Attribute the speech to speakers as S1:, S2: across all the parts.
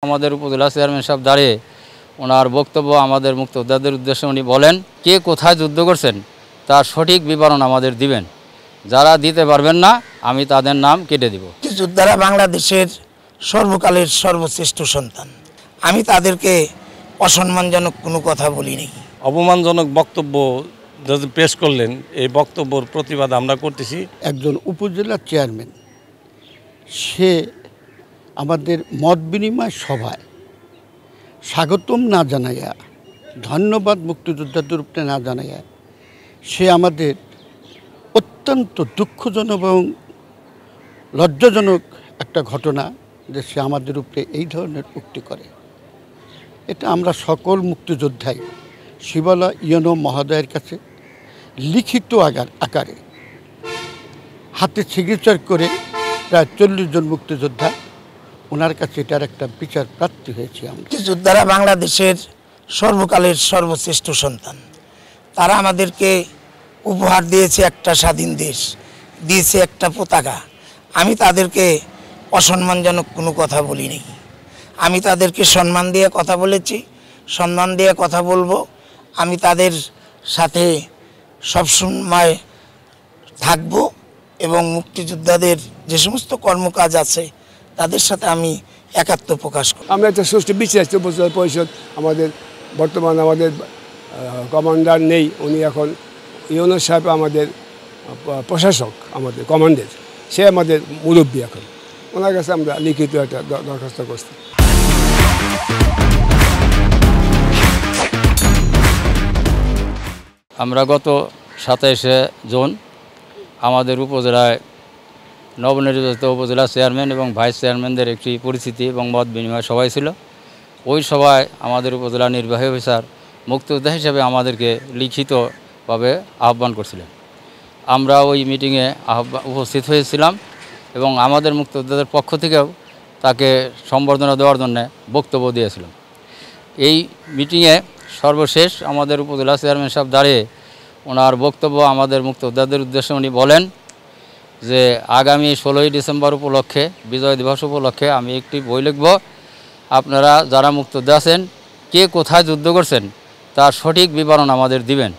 S1: আমাদের উপজেলা চেয়ারম্যান সাহেব দাঁড়িয়ে ওনার বক্তব্য আমাদের মুক্তিযোদ্ধাদের উদ্দেশ্যে উনি বলেন, কে কোথায় যুদ্ধ করছেন তার সঠিক বিবরণ আমাদের দিবেন। যারা দিতে পারবেন না আমি তাদের নাম কেটে দিব।
S2: মুক্তিযোদ্ধারা বাংলাদেশের সর্বকালের সর্বশ্রেষ্ঠ সন্তান। আমি তাদেরকে অসম্মানজনক কোনো কথা বলিনি।
S3: অপমানজনক বক্তব্য যদি পেশ করলেন, এই বক্তব্যের প্রতিবাদ আমরা করতেছি।
S4: একজন উপজেলা চেয়ারম্যান সে আমাদের মত বিনিময় সভায় স্বাগতম না জানাইয়া, ধন্যবাদ মুক্তিযোদ্ধাদের উপরে না জানাইয়া, সে আমাদের অত্যন্ত দুঃখজনক এবং লজ্জাজনক একটা ঘটনা যে সে আমাদের উপরে এই ধরনের উক্তি করে। এটা আমরা সকল মুক্তিযোদ্ধাই শিবালয় ইউনো মহোদয়ের কাছে লিখিত আকারে হাতে সিগনেচার করে প্রায় 40 জন মুক্তিযোদ্ধা ওনার কাছে এটার একটা বিচার প্রাপ্তি হয়েছে।
S2: মুক্তিযোদ্ধারা বাংলাদেশের সর্বকালের সর্বশ্রেষ্ঠ সন্তান। তারা আমাদেরকে উপহার দিয়েছে একটা স্বাধীন দেশ, দিয়েছে একটা পতাকা। আমি তাদেরকে অসম্মানজনক কোনো কথা বলিনি। আমি তাদেরকে সম্মান দিয়ে কথা বলেছি, সম্মান দিয়ে কথা বলবো। আমি তাদের সাথে সবসময় থাকব এবং মুক্তিযোদ্ধাদের যে সমস্ত কর্মকাজ আছে তাদের সাথে আমি একাত্ম প্রকাশ করি।
S5: আমরা একটা সুষ্ঠু বিচার উপজেলা পরিষদ আমাদের আমাদের কমান্ডার নেই, উনি এখন ইউনো সাহেব আমাদের প্রশাসক, আমাদের কমান্ডের, সে আমাদের মুরব্বী। এখন ওনার কাছে আমরা লিখিত একটা দরখাস্ত করছি।
S1: আমরা গত 27শে জুন আমাদের উপজেলায় নবনির্বাচিত উপজেলা চেয়ারম্যান এবং ভাইস চেয়ারম্যানদের একটি পরিচিতি এবং মত বিনিময় সভায় ছিল। ওই সভায় আমাদের উপজেলা নির্বাহী অফিসার মুক্তিযোদ্ধা হিসেবে আমাদেরকে লিখিতভাবে আহ্বান করছিলেন। আমরা ওই মিটিংয়ে উপস্থিত হয়েছিলাম এবং আমাদের মুক্তিযোদ্ধাদের পক্ষ থেকেও তাকে সম্বর্ধনা দেওয়ার জন্য বক্তব্য দিয়েছিলাম। এই মিটিংয়ে সর্বশেষ আমাদের উপজেলা চেয়ারম্যান সাহেব দাঁড়িয়ে ওনার বক্তব্য আমাদের মুক্তিযোদ্ধাদের উদ্দেশ্যে উনি বলেন যে আগামী 16ই ডিসেম্বর উপলক্ষে, বিজয় দিবস উপলক্ষে আমি একটি বই লিখব। আপনারা যারা মুক্তিযোদ্ধা আছেন কে কোথায় যুদ্ধ করছেন তার সঠিক বিবরণ আমাদের দিবেন।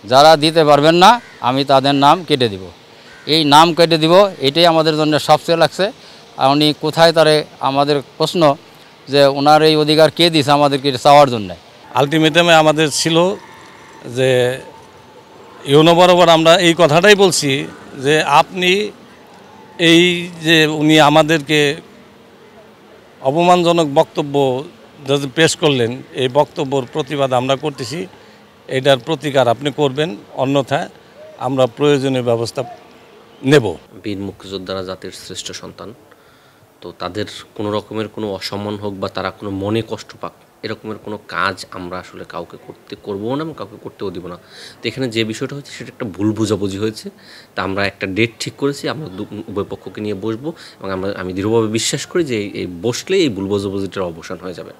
S1: যারা দিতে পারবেন না আমি তাদের নাম কেটে দিব। এই নাম কেটে দিব, এটাই আমাদের জন্য সবচেয়ে লাগছে। আর উনি কোথায় তারে আমাদের প্রশ্ন যে ওনার এই অধিকার কে দিয়েছে আমাদেরকে চাওয়ার জন্য।
S3: আলটিমেটামে আমাদের ছিল যে ইউনো বরাবর আমরা এই কথাটাই বলছি যে আপনি এই যে উনি আমাদেরকে অপমানজনক বক্তব্য যদি পেশ করলেন, এই বক্তব্যের প্রতিবাদ আমরা করতেছি। এটার প্রতিকার আপনি করবেন, অন্যথায় আমরা প্রয়োজনীয় ব্যবস্থা নেব।
S6: বীর মুক্তিযোদ্ধারা জাতির শ্রেষ্ঠ সন্তান, তো তাদের কোনো রকমের কোনো অসম্মান হোক বা তারা কোনো মনে কষ্ট পাক, এরকমের কোনো কাজ আমরা আসলে কাউকে করবো না এবং কাউকে করতেও দিব না। তো এখানে যে বিষয়টা হচ্ছে সেটা একটা ভুল বোঝাবুঝি হয়েছে। তা আমরা একটা ডেট ঠিক করেছি, আমরা উভয় পক্ষকে নিয়ে বসবো এবং আমি দৃঢ়ভাবে বিশ্বাস করি যে এই বসলে এই ভুল বোঝাবুঝিটার অবসান হয়ে যাবে।